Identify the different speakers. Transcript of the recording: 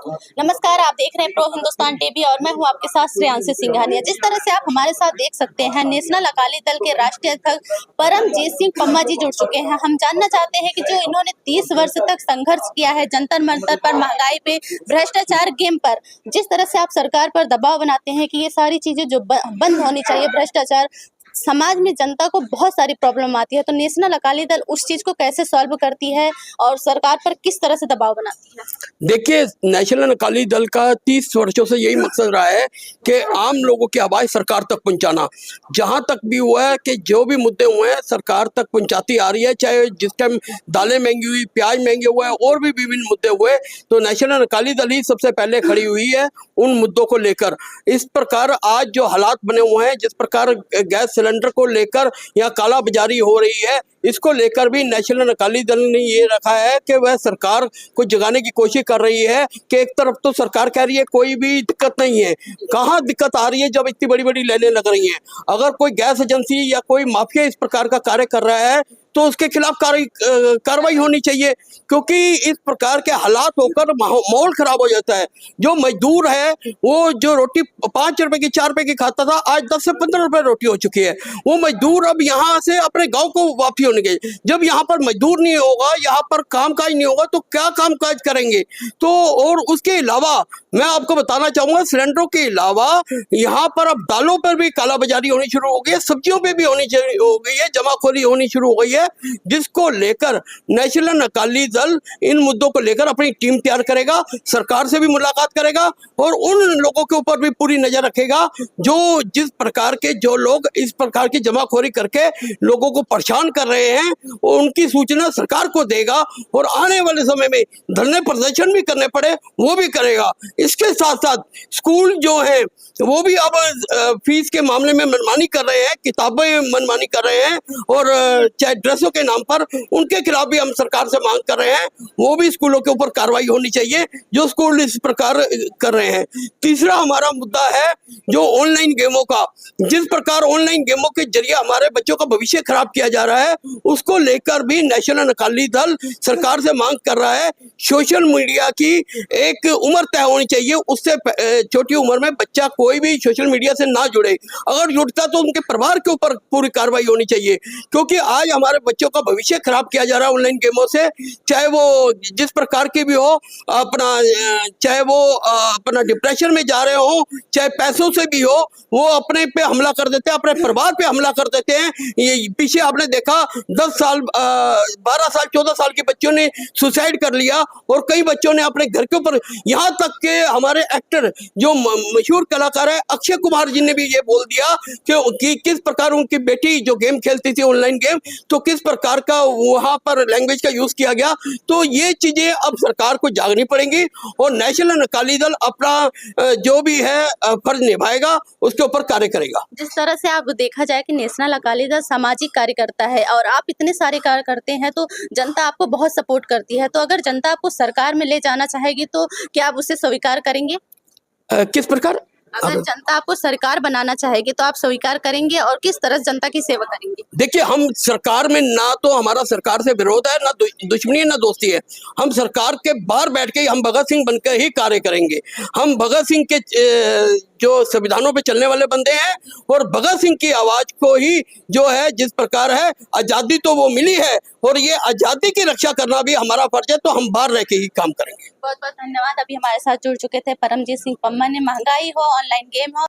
Speaker 1: नमस्कार, आप देख रहे हैं प्रो हिंदुस्तान टीवी और मैं हूं आपके साथ श्रेयांशी सिंघानिया। जिस तरह से आप हमारे साथ देख सकते हैं, नेशनल अकाली दल के राष्ट्रीय अध्यक्ष परमजीत सिंह पम्मा जी जुड़ चुके हैं। हम जानना चाहते हैं कि जो इन्होंने 30 वर्ष तक संघर्ष किया है जंतर मंतर पर, महंगाई पे, भ्रष्टाचार गेम पर, जिस तरह से आप सरकार पर दबाव बनाते हैं कि ये सारी चीजें जो बंद होनी चाहिए, भ्रष्टाचार, समाज में जनता को बहुत सारी प्रॉब्लम आती है, तो नेशनल अकाली दल उस चीज को कैसे सॉल्व करती है और सरकार पर किस तरह से दबाव बनाती है?
Speaker 2: देखिए, नेशनल अकाली दल का 30 वर्षों से यही मकसद रहा है कि आम लोगों की आवाज़ सरकार तक पहुंचाना। जहां तक भी हुआ है कि जो भी मुद्दे हुए हैं सरकार तक पहुंचाती आ रही है, चाहे जिस टाइम दालें महंगी हुई, प्याज महंगे हुए, और भी विभिन्न मुद्दे हुए, तो नेशनल अकाली दल ही सबसे पहले खड़ी हुई है उन मुद्दों को लेकर। इस प्रकार आज जो हालात बने हुए हैं, जिस प्रकार गैस सिलेंडर को लेकर यहाँ काला बाजारी हो रही है, इसको लेकर भी नेशनल अकाली दल ने ये रखा है कि वह सरकार को जगाने की कोशिश कर रही है कि एक तरफ तो सरकार कह रही है कोई भी दिक्कत नहीं है, कहाँ दिक्कत आ रही है जब इतनी बड़ी बड़ी लाइनें लग रही हैं। अगर कोई गैस एजेंसी या कोई माफिया इस प्रकार का कार्य कर रहा है तो उसके खिलाफ कार्रवाई होनी चाहिए, क्योंकि इस प्रकार के हालात होकर माहौल खराब हो जाता है। जो मजदूर है वो जो रोटी 5 रुपए की 4 रुपए की खाता था, आज 10 से 15 रुपए रोटी हो चुकी है। वो मजदूर अब यहाँ से अपने गांव को वापसी होने गए। जब यहाँ पर मजदूर नहीं होगा, यहाँ पर कामकाज नहीं होगा, तो क्या कामकाज करेंगे? तो और उसके अलावा मैं आपको बताना चाहूंगा, सिलेंडरों के अलावा यहाँ पर अब दालों पर भी कालाबाजारी होनी शुरू हो गई है, सब्जियों पे भी होनी हो गई है, जमाखोरी होनी शुरू हो गई है, जिसको लेकर नेशनल अकाली दल इन मुद्दों को लेकर अपनी टीम तैयार करेगा, सरकार से भी मुलाकात करेगा और उन लोगों के ऊपर भी पूरी नजर रखेगा जो जिस प्रकार के जो लोग इस प्रकार की जमाखोरी करके लोगों को परेशान कर रहे हैं, उनकी सूचना सरकार को देगा और आने वाले समय में धरने प्रदर्शन भी करने पड़े वो भी करेगा। इसके साथ साथ स्कूल जो है वो भी अब फीस के मामले में मनमानी कर रहे हैं, किताबें मनमानी कर रहे हैं, और चाहे ड्रेसों के नाम पर उनके खिलाफ भी हम सरकार से मांग कर रहे हैं, वो भी स्कूलों के ऊपर कार्रवाई होनी चाहिए जो स्कूल इस प्रकार कर रहे हैं। तीसरा हमारा मुद्दा है जो ऑनलाइन गेमों का, जिस प्रकार ऑनलाइन गेमों के जरिए हमारे बच्चों का भविष्य खराब किया जा रहा है, उसको लेकर भी नेशनल अकाली दल सरकार से मांग कर रहा है। सोशल मीडिया की एक उम्र तय होनी चाहिए, उससे छोटी उम्र में बच्चा कोई भी सोशल मीडिया से ना जुड़े, अगर जुड़ता तो उनके परिवार के ऊपर पूरी कार्रवाई होनी चाहिए, क्योंकि आज हमारे बच्चों का भविष्य खराब किया जा रहा है ऑनलाइन गेमों से। चाहे वो जिस प्रकार की भी हो, अपना चाहे वो अपना डिप्रेशन में जा रहे हो, चाहे पैसों से भी हो, वो अपने पे हमला कर देते हैं, अपने परिवार पे हमला कर देते हैं। ये पीछे आपने देखा 10 साल 12 साल 14 साल के बच्चों ने सुसाइड कर लिया, और कई बच्चों ने अपने घर के ऊपर, यहाँ तक के हमारे एक्टर जो मशहूर कलाकार है अक्षय कुमार जी ने भी ये बोल दिया कि किस प्रकार उनकी बेटी जो गेम खेलती थी ऑनलाइन गेम, तो किस प्रकार का वहां पर लैंग्वेज का यूज किया गया। तो ये चीजें अब सरकार को जागनी पड़ेंगी और नेशनल अकाली दल अपना जो भी है फर्ज निभाएगा, उसके ऊपर कार्य करेगा।
Speaker 1: जिस तरह से आप देखा जाए कि नेशनल अकाली दल सामाजिक कार्यकर्ता है और आप इतने सारे कार्य करते हैं, तो जनता आपको बहुत सपोर्ट करती है, तो अगर जनता आपको सरकार में ले जाना चाहेगी तो क्या आप उसे स्वीकार करेंगे?
Speaker 2: किस प्रकार?
Speaker 1: अगर जनता आपको सरकार बनाना चाहेगी तो आप स्वीकार करेंगे और किस तरह जनता की सेवा करेंगे?
Speaker 2: देखिए, हम सरकार में ना तो हमारा सरकार से विरोध है, ना दुश्मनी है, ना दोस्ती है। हम सरकार के बाहर बैठ के हम भगत सिंह बनकर ही कार्य करेंगे। हम भगत सिंह के जो संविधानों पे चलने वाले बंदे हैं, और भगत सिंह की आवाज को ही जो है जिस प्रकार है आजादी तो वो मिली है, और ये आजादी की रक्षा करना भी हमारा फर्ज है, तो हम बाहर रह के ही काम करेंगे।
Speaker 1: बहुत बहुत धन्यवाद। अभी हमारे साथ जुड़ चुके थे परमजीत सिंह पम्मा ने। महंगाई हो, ऑनलाइन गेम हो,